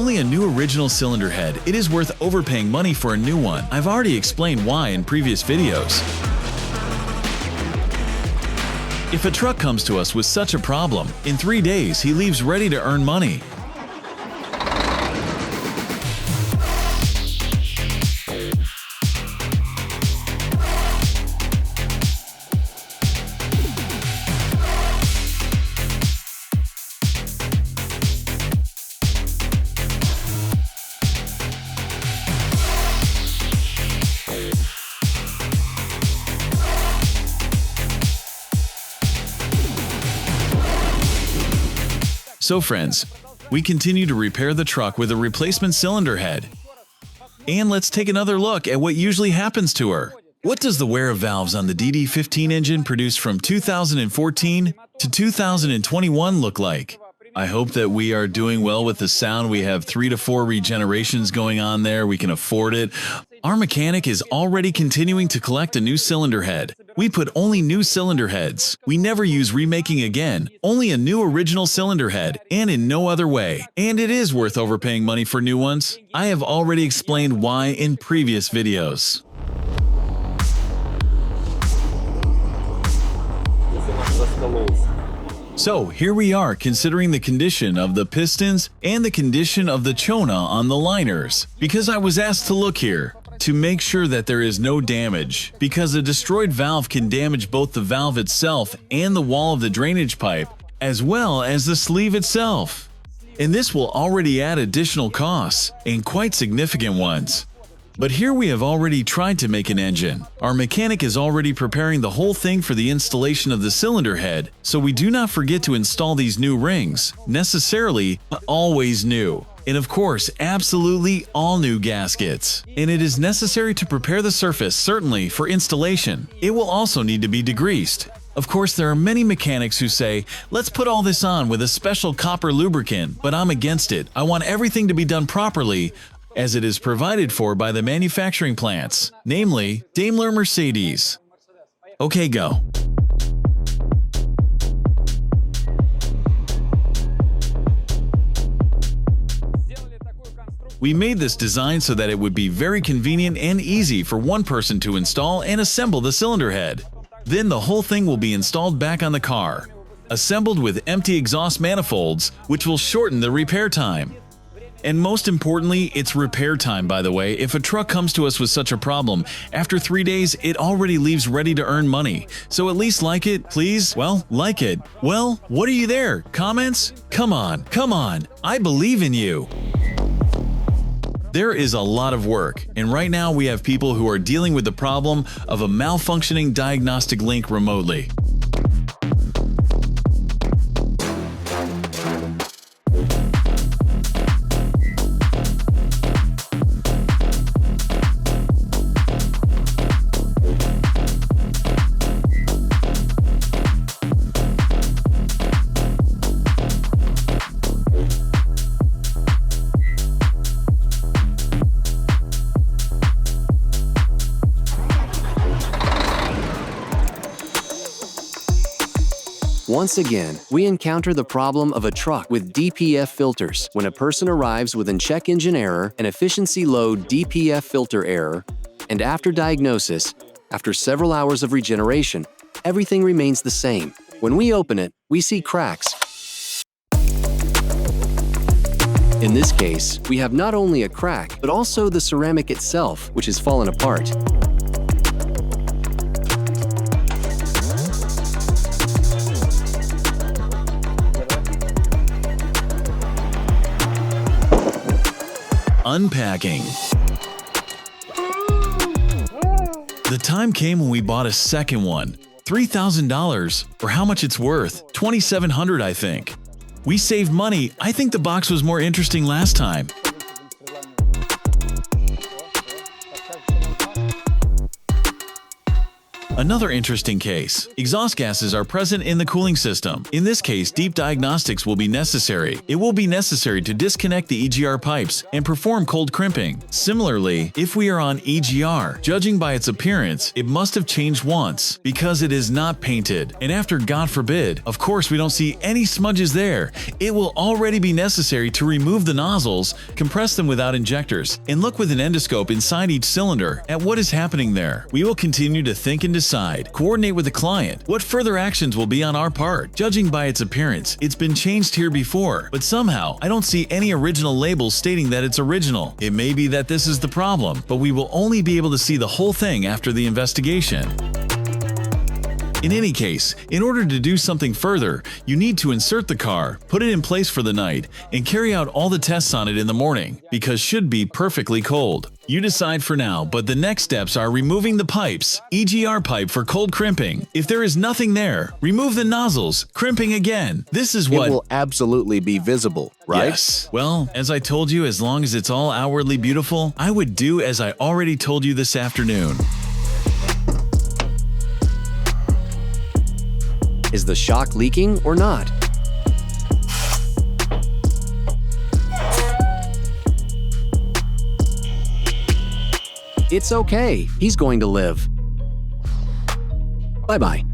only a new original cylinder head, it is worth overpaying money for a new one. I've already explained why in previous videos. If a truck comes to us with such a problem, in 3 days he leaves ready to earn money. So friends, we continue to repair the truck with a replacement cylinder head. And let's take another look at what usually happens to her. What does the wear of valves on the DD15 engine produced from 2014 to 2021 look like? I hope that we are doing well with the sound. We have 3 to 4 regenerations going on there. We can afford it. Our mechanic is already continuing to collect a new cylinder head. We put only new cylinder heads. We never use remaking again. Only a new original cylinder head, and in no other way. And it is worth overpaying money for new ones. I have already explained why in previous videos. So here we are considering the condition of the pistons and the condition of the chona on the liners. Because I was asked to look here to make sure that there is no damage, because a destroyed valve can damage both the valve itself and the wall of the drainage pipe, as well as the sleeve itself. And this will already add additional costs, and quite significant ones. But here we have already tried to make an engine. Our mechanic is already preparing the whole thing for the installation of the cylinder head, so we do not forget to install these new rings, necessarily always new. And of course, absolutely all new gaskets. And it is necessary to prepare the surface, certainly, for installation. It will also need to be degreased. Of course, there are many mechanics who say, let's put all this on with a special copper lubricant, but I'm against it. I want everything to be done properly, as it is provided for by the manufacturing plants, namely Daimler, Mercedes. Okay, go. We made this design so that it would be very convenient and easy for one person to install and assemble the cylinder head. Then the whole thing will be installed back on the car, assembled with empty exhaust manifolds, which will shorten the repair time. And most importantly, it's repair time, by the way. If a truck comes to us with such a problem, after 3 days, it already leaves ready to earn money. So at least like it, please? Well, like it. Well, what are you there? Comments? Come on, I believe in you. There is a lot of work, and right now we have people who are dealing with the problem of a malfunctioning diagnostic link remotely. Once again, we encounter the problem of a truck with DPF filters. When a person arrives with an check engine error, an efficiency low DPF filter error, and after diagnosis, after several hours of regeneration, everything remains the same. When we open it, we see cracks. In this case, we have not only a crack, but also the ceramic itself, which has fallen apart. Unpacking. The time came when we bought a second one. $3,000, or how much it's worth, $2,700 I think. We saved money. I think the box was more interesting last time. Another interesting case. Exhaust gases are present in the cooling system. In this case, deep diagnostics will be necessary. It will be necessary to disconnect the EGR pipes and perform cold crimping. Similarly, if we are on EGR, judging by its appearance, it must have changed once because it is not painted. And after, God forbid, of course we don't see any smudges there, it will already be necessary to remove the nozzles, compress them without injectors, and look with an endoscope inside each cylinder at what is happening there. We will continue to think and decide, coordinate with the client, what further actions will be on our part. Judging by its appearance, it's been changed here before, but somehow I don't see any original labels stating that it's original. It may be that this is the problem, but we will only be able to see the whole thing after the investigation. In any case, in order to do something further, you need to insert the car, put it in place for the night, and carry out all the tests on it in the morning, because should be perfectly cold. You decide for now, but the next steps are removing the pipes, EGR pipe for cold crimping. If there is nothing there, remove the nozzles, crimping again. This is what— It will absolutely be visible, right? Yes. Well, as I told you, as long as it's all outwardly beautiful, I would do as I already told you this afternoon. Is the shock leaking or not? It's okay. He's going to live. Bye-bye.